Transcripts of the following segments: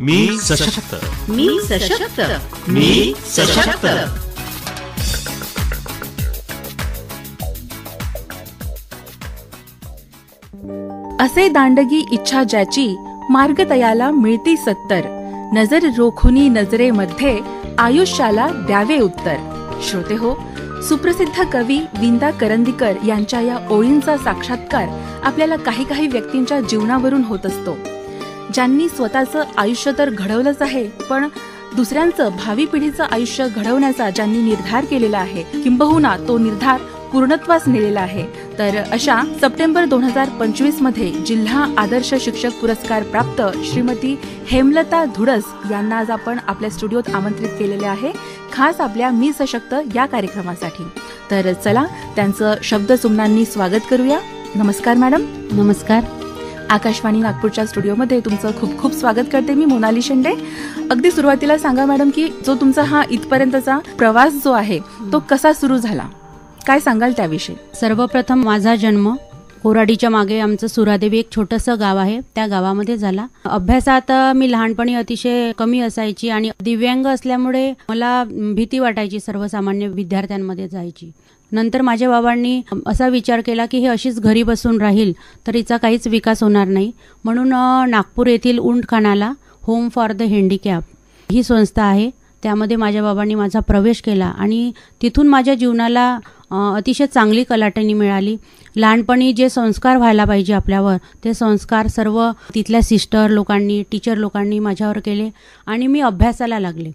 मी सशक्त, मी सशक्त, मी सशक्त. असे दांडगी इच्छा ज्याची, मार्ग तयाला मिळती 70. नजर रोखुनी नजरेमध्ये, आयुष्याला द्यावे उत्तर. श्रोते हो, सुप्रसिद्ध कवी विंदा करंदीकर यांच्या या ओळींचा साक्षात्कार आपल्याला काही व्यक्तींच्या जीवनावरून होत असतो, ज्यांनी स्वतःचं आयुष्य तर घडवलंच आहे, पण दुसऱ्यांचं, भावी पिढीचं आयुष्य घडवण्याचा ज्यांनी निर्धार केलेला आहे, किंबहुना तो निर्धार पूर्णत्वास नेलेला आहे. तर अशा सप्टेंबर 2025 मध्ये जिल्हा आदर्श शिक्षक पुरस्कार प्राप्त श्रीमती हेमलता धुडस यांना आज आपण आपल्या स्टुडिओत आमंत्रित केलेले आहे, खास आपल्या मी सशक्त या कार्यक्रमासाठी. तर चला त्यांचं शब्दसुमनांनी स्वागत करूया. नमस्कार मॅडम. नमस्कार. आकाशवाणी नागपूरच्या स्टुडिओमध्ये तुमचं खूप खूप स्वागत करते मी, मोनाली शेंडे. अगदी सुरुवातीला सांगा मॅडम की जो तुमचा हा इथपर्यंतचा प्रवास जो आहे तो कसा सुरू झाला, काय सांगाल त्याविषयी? सर्वप्रथम माझा जन्म कोराडीच्या मागे आमचं सुरादेवी एक छोटंसं गाव आहे, त्या गावामध्ये झाला. अभ्यासात मी लहानपणी अतिशय कमी असायची आणि दिव्यांग असल्यामुळे मला भीती वाटायची सर्वसामान्य विद्यार्थ्यांमध्ये जायची. नंतर माझ्या बाबांनी असा विचार केला की हे अशीच घरी बसून राहील तर हिचा काहीच विकास होणार नाही, म्हणून नागपूर येथील उंटखानाला होम फॉर द हँडिकॅप ही संस्था आहे, त्यामध्ये माझ्या बाबांनी माझा प्रवेश केला आणि तिथून माझ्या जीवनाला अतिशय चांगली कलाटणी मिळाली. लहानपणी जे संस्कार व्हायला पाहिजे आपल्यावर, ते संस्कार सर्व तिथल्या सिस्टर लोकांनी, टीचर लोकांनी माझ्यावर केले आणि मी अभ्यासाला लागले.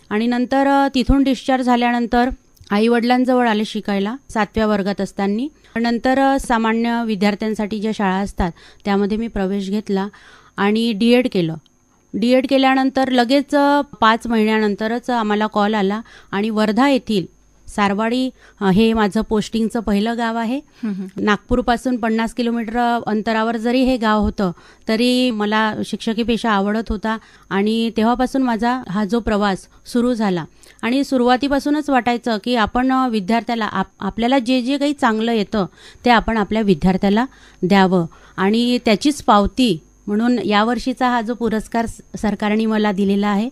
आणि नंतर तिथून डिस्चार्ज झाल्यानंतर आईवडिलांजवळ आले शिकायला 7व्या वर्गात असताना. नंतर सामान्य विद्यार्थ्यांसाठी ज्या शाळा असतात त्यामध्ये मी प्रवेश घेतला आणि डीएड केलं. डीएड केल्यानंतर लगेच 5 महिन्यानंतरच आम्हाला कॉल आला आणि वर्धा येथील सारवाडी हे माझं पोस्टिंगचं पहिलं गाव आहे. नागपूरपासून 50 किलोमीटर अंतरावर जरी हे गाव होतं तरी मला शिक्षकी पेशा आवडत होता आणि तेव्हापासून माझा हा जो प्रवास सुरू झाला. आणि सुरुवातीपासूनच वाटायचं की आपण विद्यार्थ्याला आपल्याला जे जे काही चांगलं येतं ते आपण आपल्या विद्यार्थ्याला द्यावं आणि त्याचीच पावती म्हणून यावर्षीचा हा जो पुरस्कार सरकारने मला दिलेला आहे,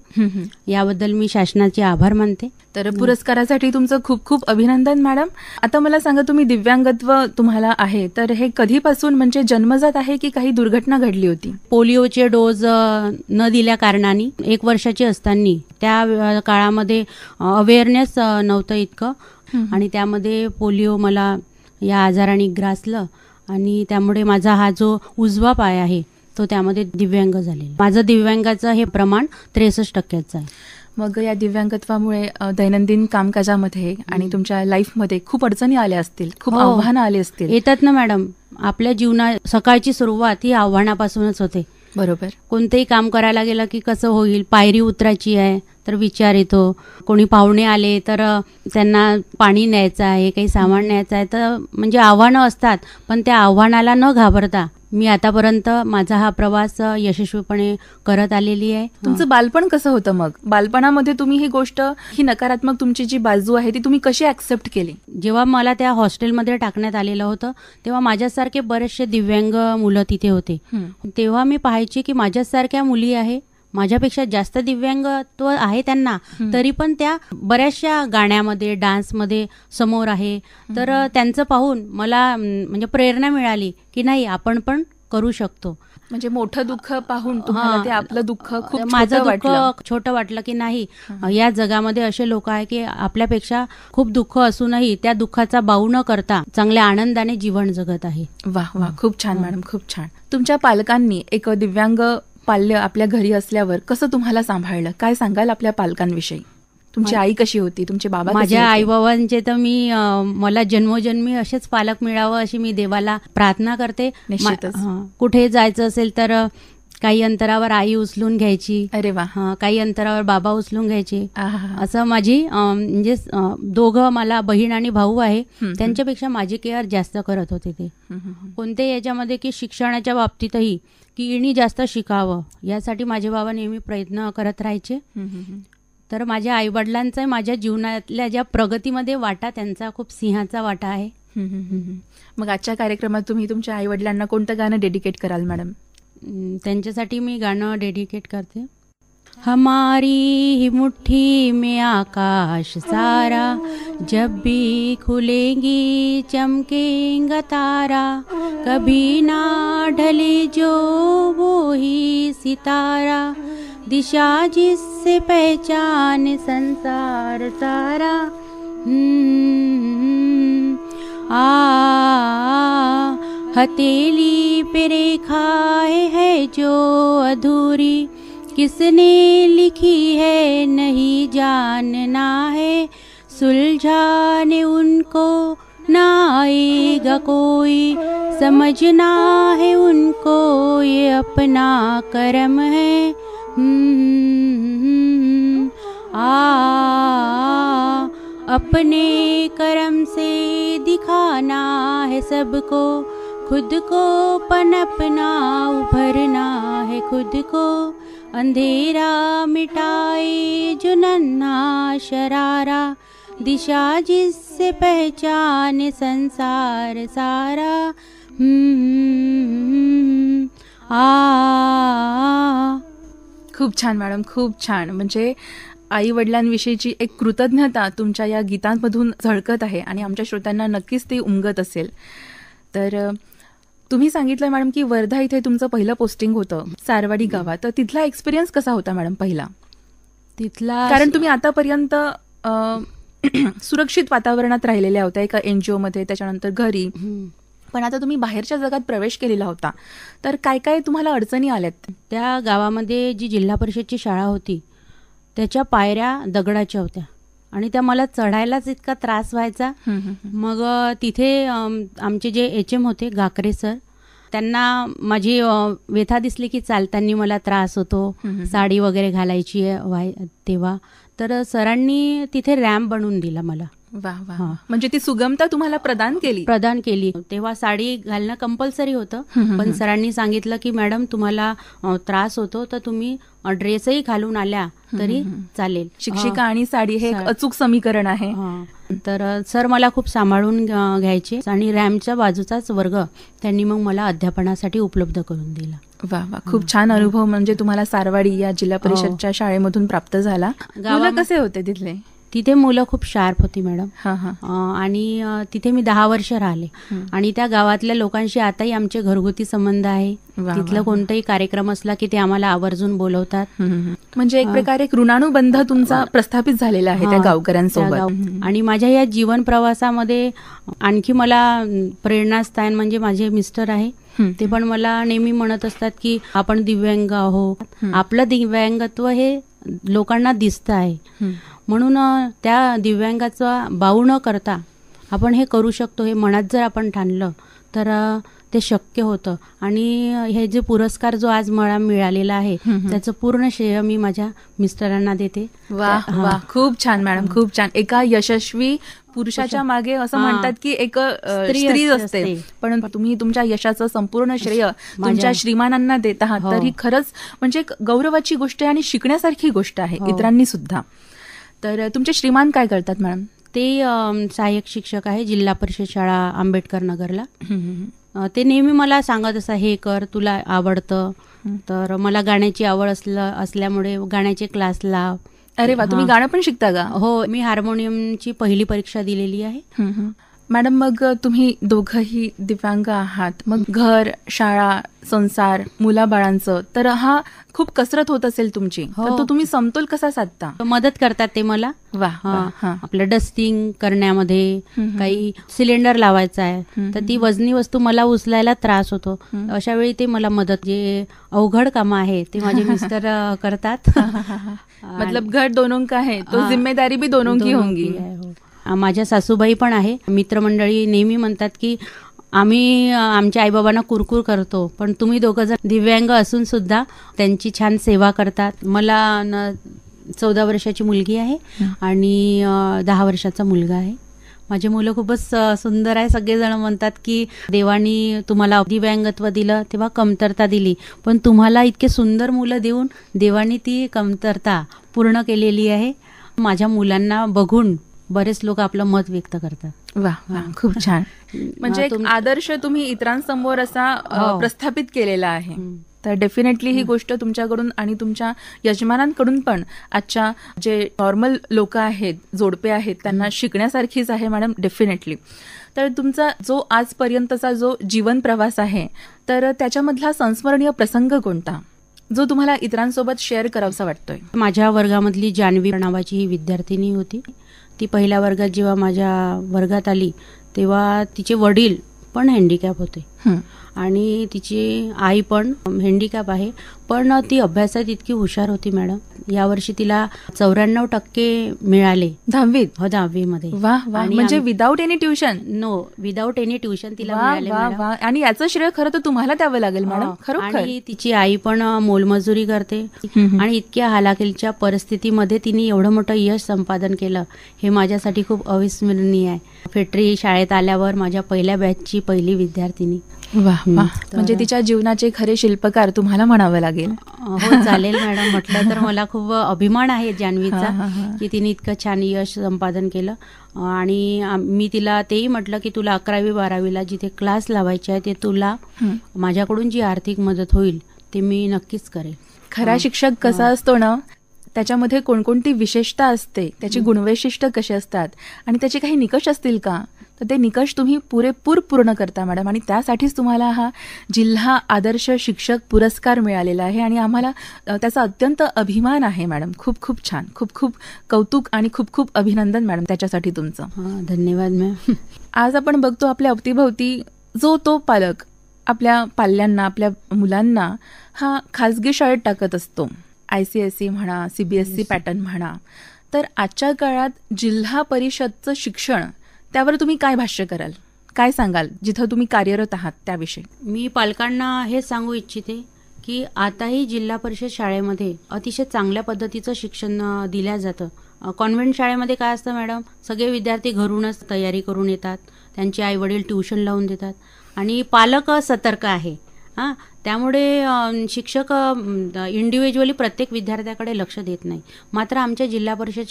याबद्दल मी शासनाचे आभार मानते. तर पुरस्कारासाठी तुमचं खूप खूप अभिनंदन मॅडम. आता मला सांगा, तुम्ही दिव्यांगत्व तुम्हाला आहे तर हे कधीपासून, म्हणजे जन्मजात आहे की काही दुर्घटना घडली होती? पोलिओचे डोस न दिल्या कारणाने 1 वर्षाची असताना त्या काळामध्ये अवेअरनेस नव्हतं इतकं आणि त्यामध्ये पोलिओ मला या आजाराने ग्रासलं आणि त्यामुळे माझा हा जो उजवा पाय आहे तो त्यामध्ये दिव्यांग झाले. माझं दिव्यांगाचं हे प्रमाण 63% आहे. मग या दिव्यांगत्वामुळे दैनंदिन कामकाजामध्ये आणि तुमच्या लाईफमध्ये खूप अडचणी आल्या असतील, खूप आव्हानं आली असतील? येतात ना मॅडम. आपल्या जीवनात सकाळची सुरुवात ही आव्हानापासूनच होते. बरोबर. कोणतेही काम करायला गेलं की कसं होईल, पायरी उतरायची आहे तर विचार येतो, कोणी पाहुणे आले तर त्यांना पाणी न्यायचं आहे, काही सामान न्यायचं आहे, तर म्हणजे आव्हानं असतात. पण त्या आव्हानाला न घाबरता मी आतापर्यंत माझा हा प्रवास यशस्वीपणे करत आलेली आहे. तुमचं बालपण कसं होतं? मग बालपणामध्ये तुम्ही ही गोष्ट, ही नकारात्मक तुमची जी बाजू आहे ती तुम्ही कशी ऍक्सेप्ट केली? जेव्हा मला त्या हॉस्टेलमध्ये टाकण्यात आलेलं होतं तेव्हा माझ्यासारखे बरेचसे दिव्यांग मुलं तिथे होते. तेव्हा मी पाहायची की माझ्यासारख्या मुली आहे, माझ्यापेक्षा जास्त दिव्यांगत्व आहे त्यांना, तरी पण त्या बऱ्याचशा गाण्यामध्ये, डान्समध्ये समोर आहे. तर त्यांचं पाहून मला म्हणजे प्रेरणा मिळाली की नाही, आपण पण करू शकतो. म्हणजे मोठं दुःख पाहून तुम्हाला ते आपलं दुःख खूप माझं दुःख छोटं वाटलं की नाही, या जगामध्ये असे लोक आहे की आपल्यापेक्षा खूप दुःख असूनही त्या दुःखाचा बाऊ न करता चांगल्या आनंदाने जीवन जगत आहे. वाह वाह, खूप छान मॅडम, खूप छान. तुमच्या पालकांनी एक दिव्यांग पाल्य आपल्या घरी असल्यावर कसं तुम्हाला सांभाळलं, काय सांगाल आपल्या पालकांविषयी? तुमची आई कशी होती, तुमचे बाबा? माझ्या आई बाबांचे तर मी मला जन्मोजन्मी असेच पालक मिळावं अशी मी देवाला प्रार्थना करते. कुठे जायचं असेल तर काही अंतरावर आई उचलून घ्यायची, अरे वा, काही अंतरावर बाबा उचलून घ्यायचे. असं माझी म्हणजे दोघं मला बहीण आणि भाऊ आहे, त्यांच्यापेक्षा माझी केअर जास्त करत होते ते. कोणत्याही याच्यामध्ये की शिक्षणाच्या बाबतीतही की इणी जास्त शिकावं यासाठी माझे बाबा नेहमी प्रयत्न करत राहायचे. तर माझ्या आईवडिलांचा माझ्या जीवनातल्या ज्या प्रगतीमध्ये वाटा, त्यांचा खूप सिंहाचा वाटा आहे. मग आजच्या कार्यक्रमात तुम्ही तुमच्या आईवडिलांना कोणतं गाणं डेडिकेट कराल मॅडम? त्यांच्यासाठी मी गाणं डेडिकेट करते. हमारी ही मुट्ठी में आकाश सारा, जब भी खुलेंगी चमकेगा तारा, कभी ना ढले जो वो ही सितारा, दिशा जिससे पहचान संसार सारा। हथेली पे रेखा है जो अधूरी, किसने लिखी है नहीं जानना है, सुलझाने उनको ना आएगा कोई, समझना है उनको ये अपना कर्म है। अपने कर्म से दिखाना है सबको, खुद को पनपना उभरना है खुद को, अंधेरा मिटाए जो नन्हा शरारा, दिशा जिससे पहचान संसार सारा। खूप छान मॅडम, खूप छान. म्हणजे आई वडिलांविषयीची एक कृतज्ञता तुमच्या या गीतांमधून झळकत आहे आणि आमच्या श्रोत्यांना नक्कीच ती उमगत असेल. तर तुम्ही सांगितलं मॅडम की वर्धा इथे तुमचं पहिलं पोस्टिंग होतं सारवाडी गावात, तर तिथला एक्सपिरियन्स कसा होता मॅडम पहिला? तिथला कारण तुम्ही आतापर्यंत सुरक्षित वातावरणात राहिलेल्या होत्या एका NGO मध्ये, त्याच्यानंतर घरी, पण आता तुम्ही बाहेरच्या जगात प्रवेश केलेला होता, तर काय काय तुम्हाला अडचणी आल्यात? त्या गावामध्ये जी जिल्हा परिषदची शाळा होती त्याच्या पायऱ्या दगडाच्या होत्या आणि त्या मला चढायलाच इतका त्रास व्हायचा. मग तिथे आमचे जे HM होते गाकरे सर, त्यांना माझी व्यथा दिसली की चालताना मला त्रास होतो, साडी वगैरे घालायची तेव्हा, तर सरांनी तिथे रॅम्प बनवून दिला मला. वाह वाह, म्हणजे ती सुगमता तुम्हाला प्रदान केली. तेव्हा साडी घालणं कंपल्सरी होतं, पण सरांनी सांगितलं की मॅडम तुम्हाला त्रास होतो तर तुम्ही ड्रेसही घालून आल्या तरी चालेल. शिक्षिका आणि साडी हे एक अचूक समीकरण आहे. तर सर मला खूप सांभाळून घ्यायचे आणि रॅम्पच्या बाजूचाच वर्ग त्यांनी मग मला अध्यापनासाठी उपलब्ध करून दिला. वा वा, खूप छान अनुभव म्हणजे तुम्हाला सारवाडी या जिल्हा परिषदच्या शाळेमधून प्राप्त झाला. मुलं कसे होते तिथले? तिथे मुलं खूप शार्प होती मॅडम, आणि तिथे मी 10 वर्ष राहिले आणि त्या गावातल्या लोकांशी आताही आमचे घरगुती संबंध आहे. तिथलं कोणताही कार्यक्रम असला की ते आम्हाला आवर्जून बोलवतात. म्हणजे एक प्रकारे एक ऋणानुबंध तुमचा प्रस्थापित झालेला आहे त्या गावकऱ्यांसोबत. आणि माझ्या या जीवन प्रवासामध्ये आणखी मला प्रेरणास्थान म्हणजे माझे मिस्टर आहे. ते पण मला नेहमी म्हणत असतात की आपण दिव्यांग आहोत, आपलं दिव्यांगत्व हे लोकांना दिसतं आहे, म्हणून त्या दिव्यांगाचा बाऊ न करता आपण हे करू शकतो, हे मनात जर आपण ठाणलं तर ते शक्य होतं. आणि हे जे पुरस्कार जो आज मला मिळालेला आहे त्याचं पूर्ण श्रेय मी माझ्या मिस्टरांना देते. वा वा, खूप छान मॅडम, खूप छान. एका यशस्वी पुरुषाच्या मागे असं म्हणतात की एक स्त्री असते, पण तुम्ही तुमच्या यशाचं संपूर्ण श्रेय तुमच्या श्रीमानांना देत आहात, तर ही खरंच म्हणजे एक गौरवाची गोष्ट आहे आणि शिकण्यासारखी गोष्ट आहे इतरांनी सुद्धा. तर तुमचे श्रीमान काय करतात मॅडम? ते सहाय्यक शिक्षक आहे जिल्हा परिषद शाळा आंबेडकर नगरला. ते नेहमी मला सांगत असतात हे कर, तुला आवडतं. तर मला गाण्याची आवड असल्यामुळे गाण्याचे क्लास लाव. अरे वा, तुम्ही गाणं पण शिकता का? हो, मी हार्मोनियमची पहिली परीक्षा दिलेली आहे. मॅडम, मग तुम्ही दोघंही दिव्यांग आहात, मग घर, शाळा, संसार, मुलाबाळांचं, तर हा खूप कसरत होत असेल तुमची, तर तो तुम्ही समतोल कसा साधता? मदत करतात ते मला. आपलं डस्टिंग करण्यामध्ये, काही सिलेंडर लावायचा आहे तर ती वजनी वस्तू मला उचलायला त्रास होतो, अशा वेळी ते मला मदत, जे अवघड कामं आहे ते माझे मिस्टर करतात. मतलब घर दोनों का है तो जिम्मेदारी भी दोनों की होंगी. माझ्या सासूबाई पण आहे. मित्रमंडळी नेहमी म्हणतात की आम्ही आमच्या आईबाबांना कुरकुर करतो, पण तुम्ही दोघं जर दिव्यांग असून सुद्धा त्यांची छान सेवा करतात. मला 14 वर्षाची मुलगी आहे आणि 10 वर्षाचा मुलगा आहे. माझे मुलं खूपच सुंदर आहे. सगळेजण म्हणतात की देवानी तुम्हाला दिव्यांगत्व दिलं तेव्हा कमतरता दिली, पण तुम्हाला इतके सुंदर मुलं देऊन देवानी ती कमतरता पूर्ण केलेली आहे. माझ्या मुलांना बघून बरेच लोक आपलं मत व्यक्त करतात. वा, खूप छान. म्हणजे एक आदर्श तुम्ही इतरांसमोर असा प्रस्थापित केलेला आहे. तर डेफिनेटली ही गोष्ट तुमच्याकडून आणि तुमच्या यजमानांकडून पण आजच्या जे नॉर्मल लोक आहेत, जोडपे आहेत, त्यांना शिकण्यासारखीच आहे मॅडम, डेफिनेटली. तर तुमचा जो आजपर्यंतचा जो जीवन प्रवास आहे, तर त्याच्यामधला संस्मरणीय प्रसंग कोणता जो तुम्हाला इतरांसोबत शेअर करावासा वाटतोय? माझ्या वर्गामधली जान्हवी नावाची ही विद्यार्थिनी होती. ती पहिल्या वर्गात जेव्हा माझ्या वर्गात आली तेव्हा तिचे वडील पण हँडिकॅप होते आणि तिची आई पण हँडिकॅप आहे, पण ती अभ्यासात इतकी हुशार होती मॅडम. यावर्षी तिला 94% मिळाले 10वीत. हो, 10वीमध्ये. वाह वाह. म्हणजे without any tuition? No, without any tuition तिला वाह मिळाले वाह मॅडम. वाह. आणि याचं श्रेय खरं तर तुम्हाला द्यावं लागेल मॅडम, खरोखर. आणि तिची आई पण मोलमजुरी करते आणि इतक्या हालाखीच्या परिस्थितीमध्ये तिने एवढं मोठं यश संपादन केलं, हे माझ्यासाठी खूप अविस्मरणीय आहे. फेटरी शाळेत आल्यावर माझ्या पहिल्या बॅचची पहिली विद्यार्थिनी. वाह वाह. म्हणजे तिच्या जीवनाचे खरे शिल्पकार तुम्हाला म्हणावं लागेल. हो, चालेल मॅडम. म्हटलं तर मला खूप अभिमान आहे जान्हवीचा की तिने इतकं छान यश संपादन केलं. आणि मी तिला तेही म्हटलं की तुला 11वी 12वीला जिथे क्लास लावायचे आहे ते तुला माझ्याकडून जी आर्थिक मदत होईल ते मी नक्कीच करेल. खरा शिक्षक कसा असतो ना, त्याच्यामध्ये कोणकोणती विशेषता असते, त्याची गुणवैशिष्ट्य कशी असतात आणि त्याचे काही निकष असतील का, तर ते निकष तुम्ही पुरेपूर पूर्ण करता मॅडम. आणि त्यासाठीच तुम्हाला हा जिल्हा आदर्श शिक्षक पुरस्कार मिळालेला आहे आणि आम्हाला त्याचा अत्यंत अभिमान आहे मॅडम. खूप खूप छान, खूप खूप कौतुक आणि खूप खूप अभिनंदन मॅडम त्याच्यासाठी तुमचं. धन्यवाद मॅम. आज आपण बघतो आपल्या अवतीभवती जो तो पालक आपल्या पाल्यांना, आपल्या मुलांना हा खाजगी शाळेत टाकत असतो, ICSE म्हणा, CBSE पॅटर्न म्हणा. तर आजच्या काळात जिल्हा परिषदचं शिक्षण, त्यावर तुम्ही काय भाष्य कराल, काय सांगाल जिथं तुम्ही कार्यरत आहात त्याविषयी? मी पालकांना हे सांगू इच्छिते की आताही जिल्हा परिषद शाळेमध्ये अतिशय चांगल्या पद्धतीचं शिक्षण दिल्या जातं. कॉन्व्हेंट शाळेमध्ये काय असतं मॅडम, सगळे विद्यार्थी घरूनच तयारी करून येतात, त्यांचे आई वडील ट्युशन लावून देतात आणि पालक सतर्क आहे. त्यामुळे शिक्षक इंडिव्हिज्युअली प्रत्येक विद्यार्थ्याकडे लक्ष देत नाही. मात्र आमच्या जिल्हा परिषद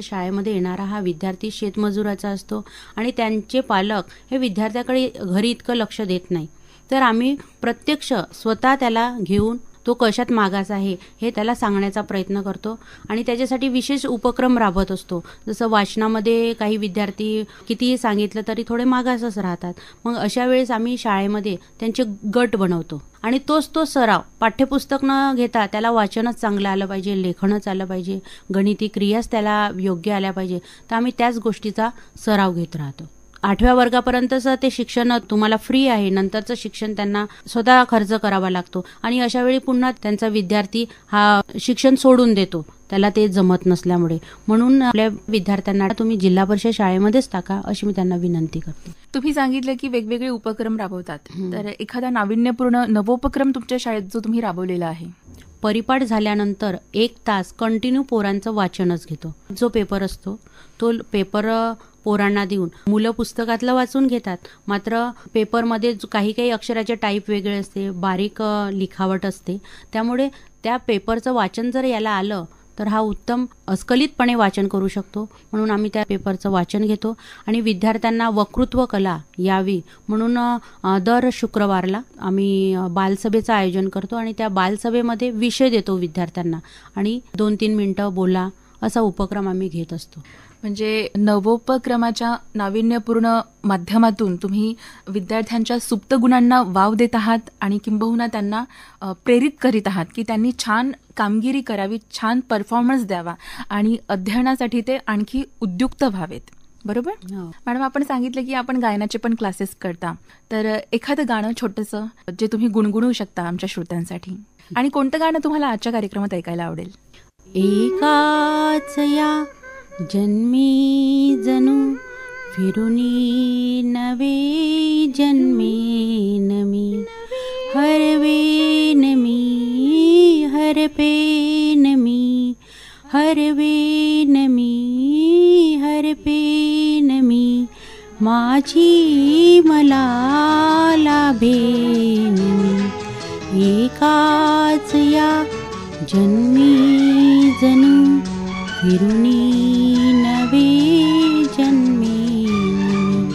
शाळेमध्ये येणारा हा विद्यार्थी शेतमजुराचा असतो आणि त्यांचे पालक हे विद्यार्थ्याकडे घरी इतकं लक्ष देत नाही. तर आम्ही प्रत्यक्ष स्वतः त्याला घेऊन तो कशात मागास आहे हे त्याला सांगण्याचा प्रयत्न करतो आणि त्याच्यासाठी विशेष उपक्रम राबवत असतो. जसं वाचनामध्ये काही विद्यार्थी कितीही सांगितलं तरी थोडे मागासच राहतात. मग अशा वेळेस आम्ही शाळेमध्ये त्यांचे गट बनवतो आणि तोच तो सराव, पाठ्यपुस्तक न घेता त्याला वाचनच चांगलं आलं पाहिजे, लेखनच आलं पाहिजे, गणिती क्रियाच त्याला योग्य आल्या पाहिजे, तर आम्ही त्याच गोष्टीचा सराव घेत राहतो. 8व्या वर्गापर्यंतचं ते शिक्षण तुम्हाला फ्री आहे, नंतरचं शिक्षण त्यांना स्वतः खर्च करावा लागतो आणि अशा वेळी पुन्हा त्यांचा विद्यार्थी हा शिक्षण सोडून देतो, त्याला ते जमत नसल्यामुळे. म्हणून आपल्या विद्यार्थ्यांना तुम्ही जिल्हा परिषद शाळेमध्येच टाका अशी मी त्यांना विनंती करते. तुम्ही सांगितलं की वेगवेगळे उपक्रम राबवतात, तर एखादा नाविन्यपूर्ण नवोपक्रम तुमच्या शाळेत जो तुम्ही राबवलेला आहे? परिपाठ झाल्यानंतर 1 तास कंटिन्यू पोरांचं वाचनच घेतो. जो पेपर असतो तो पेपर पोरांना देऊन मुलं पुस्तकातलं वाचून घेतात, मात्र पेपरमध्ये काही काही अक्षराचे टाईप वेगळे असते, बारीक लिखावट असते, त्यामुळे त्या पेपरचं वाचन जर याला आलं तर हा उत्तम अस्खलितपणे वाचन करू शकतो. म्हणून आम्ही त्या पेपरचं वाचन घेतो आणि विद्यार्थ्यांना वक्तृत्व कला यावी म्हणून दर शुक्रवारला आम्ही बालसभेचं आयोजन करतो आणि त्या बालसभेमध्ये विषय देतो विद्यार्थ्यांना आणि 2-3 मिनिटं बोला असा उपक्रम आम्ही घेत असतो. म्हणजे नवोपक्रमाच्या नाविन्यपूर्ण माध्यमातून तुम्ही विद्यार्थ्यांच्या सुप्त गुणांना वाव देत आहात आणि किंबहुना त्यांना प्रेरित करीत आहात की त्यांनी छान कामगिरी करावी, छान परफॉर्मन्स द्यावा आणि अध्ययनासाठी ते आणखी उद्युक्त व्हावेत. बरोबर मॅडम? आपण सांगितलं की आपण गायनाचे पण क्लासेस करता, तर एखादं गाणं छोटंसं जे तुम्ही गुणगुणू शकता आमच्या श्रोत्यांसाठी, आणि कोणतं गाणं तुम्हाला आजच्या कार्यक्रमात ऐकायला आवडेल? एकाच या जन्मी जणू फिरुनी नवे जन्मेन मी, हरवेन मी हरपेन मी, हरवेन मी हरपेन मी, माझी मला लाभेन मी. एकाच या जन्मी जणू फिरुनी नवे जन्मेन मी.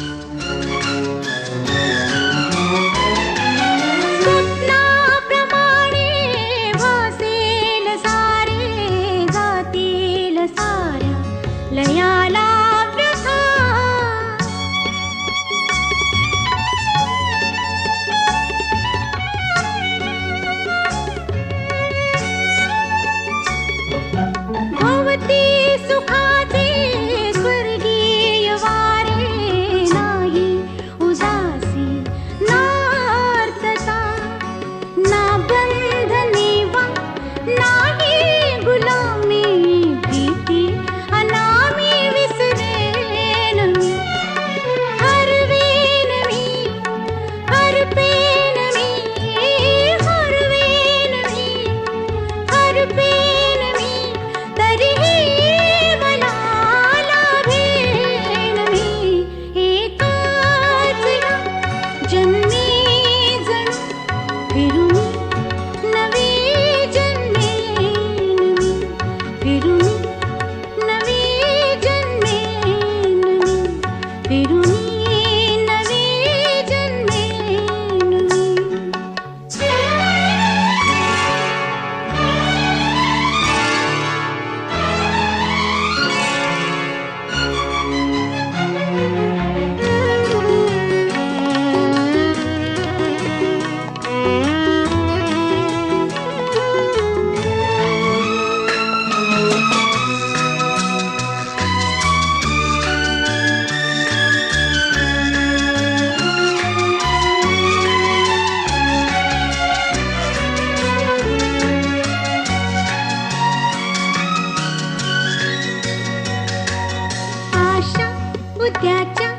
उद्याच्या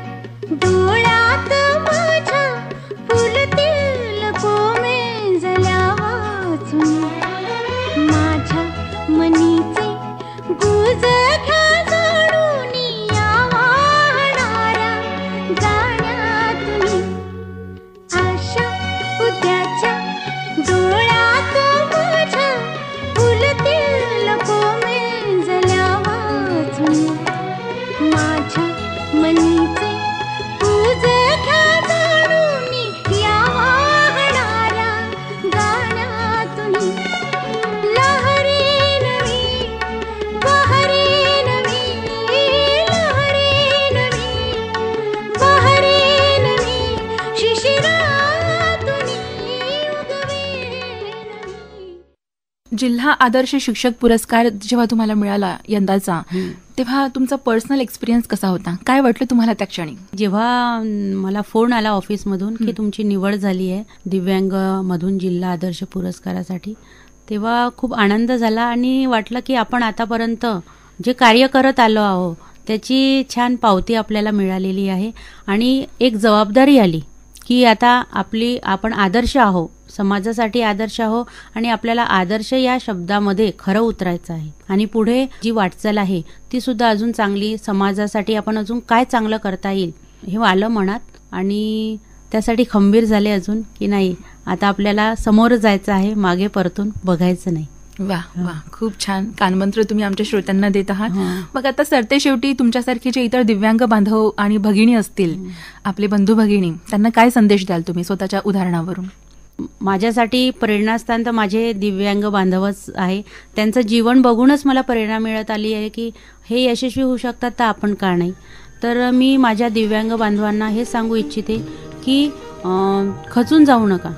डोळ्यात माझ्या फुलतील कोमेजल्या वाचून माझ्या मनीचे गुज घ्या जाणून या वाहणाऱ्या गाण्यातून आशा उद्याच्या डोळ्यात माझ्या फुलतील कोमेजल्या वाचून माझ्या मनीचे गुज घ्या जाणून या वाहणाऱ्या गाण्यातून लहरी नवी बहरी नवी लहरी नवी बहरी नवी शिशिरातून उगवे नवी. जिल्हा आदर्श शिक्षक पुरस्कार जेव्हा तुम्हाला मिळाला यंदाचा, तेव्हा तुमचा पर्सनल एक्सपिरियन्स कसा होता? काय वाटलं तुम्हाला त्या क्षणी? जेव्हा मला फोन आला ऑफिसमधून की तुमची निवड झाली आहे दिव्यांग मधून जिल्हा आदर्श पुरस्कारासाठी, तेव्हा खूप आनंद झाला आणि वाटलं की आपण आतापर्यंत जे कार्य करत आलो आहोत त्याची छान पावती आपल्याला मिळालेली आहे आणि एक जबाबदारी आली की आता आपण आदर्श आहो, समाजासाठी आदर्श आहो आणि आपल्याला आदर्श या शब्दामध्ये खरं उतरायचं आहे आणि पुढे जी वाटचाल आहे ती सुद्धा अजून चांगली, समाजासाठी आपण अजून काय चांगलं करता येईल हे आलं मनात आणि त्यासाठी खंबीर झाले अजून की नाही आता आपल्याला समोर जायचं आहे, मागे परतून बघायचं नाही. वा वा, खूप छान कानमंत्र तुम्ही आमच्या श्रोत्यांना देत आहात. मग आता सरते शेवटी तुमच्यासारखे जे इतर दिव्यांग बांधव आणि भगिनी असतील, आपले बंधू भगिनी, त्यांना काय संदेश द्याल तुम्ही स्वतःच्या उदाहरणावरून? माझ्यासाठी प्रेरणास्थान तर माझे दिव्यांग बांधवच आहे. त्यांचं जीवन बघूनच मला प्रेरणा मिळत आली आहे की हे यशस्वी होऊ शकतात तर आपण का नाही. तर मी माझ्या दिव्यांग बांधवांना हे सांगू इच्छिते की खचून जाऊ नका,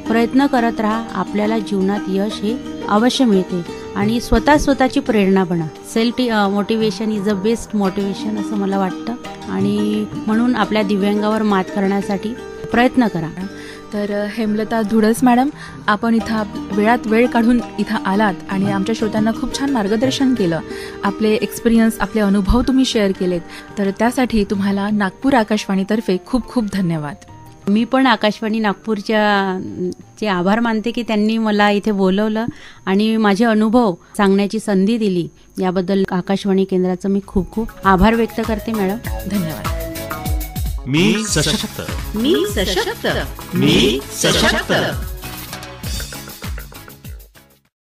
प्रयत्न करत राहा, आपल्याला जीवनात यश हे अवश्य मिळते आणि स्वतःची प्रेरणा बना. Self motivation is the best motivation असं मला वाटतं आणि म्हणून आपल्या दिव्यांगावर मात करण्यासाठी प्रयत्न करा. तर हेमलता धुडस मॅडम, आपण इथं वेळात वेळ काढून इथं आलात आणि आमच्या श्रोत्यांना खूप छान मार्गदर्शन केलं. आपले एक्सपिरियन्स, आपले अनुभव तुम्ही शेअर केलेत, तर त्यासाठी तुम्हाला नागपूर आकाशवाणीतर्फे खूप खूप धन्यवाद. मी पण आकाशवाणी नागपूरचे आभार मानते की त्यांनी मला इथे बोलवलं आणि माझे अनुभव सांगण्याची संधी दिली. याबद्दल आकाशवाणी केंद्राचं मी खूप खूप आभार व्यक्त करते मॅडम. धन्यवाद. मी सशक्त. मी सशक्त. मी सशक्त.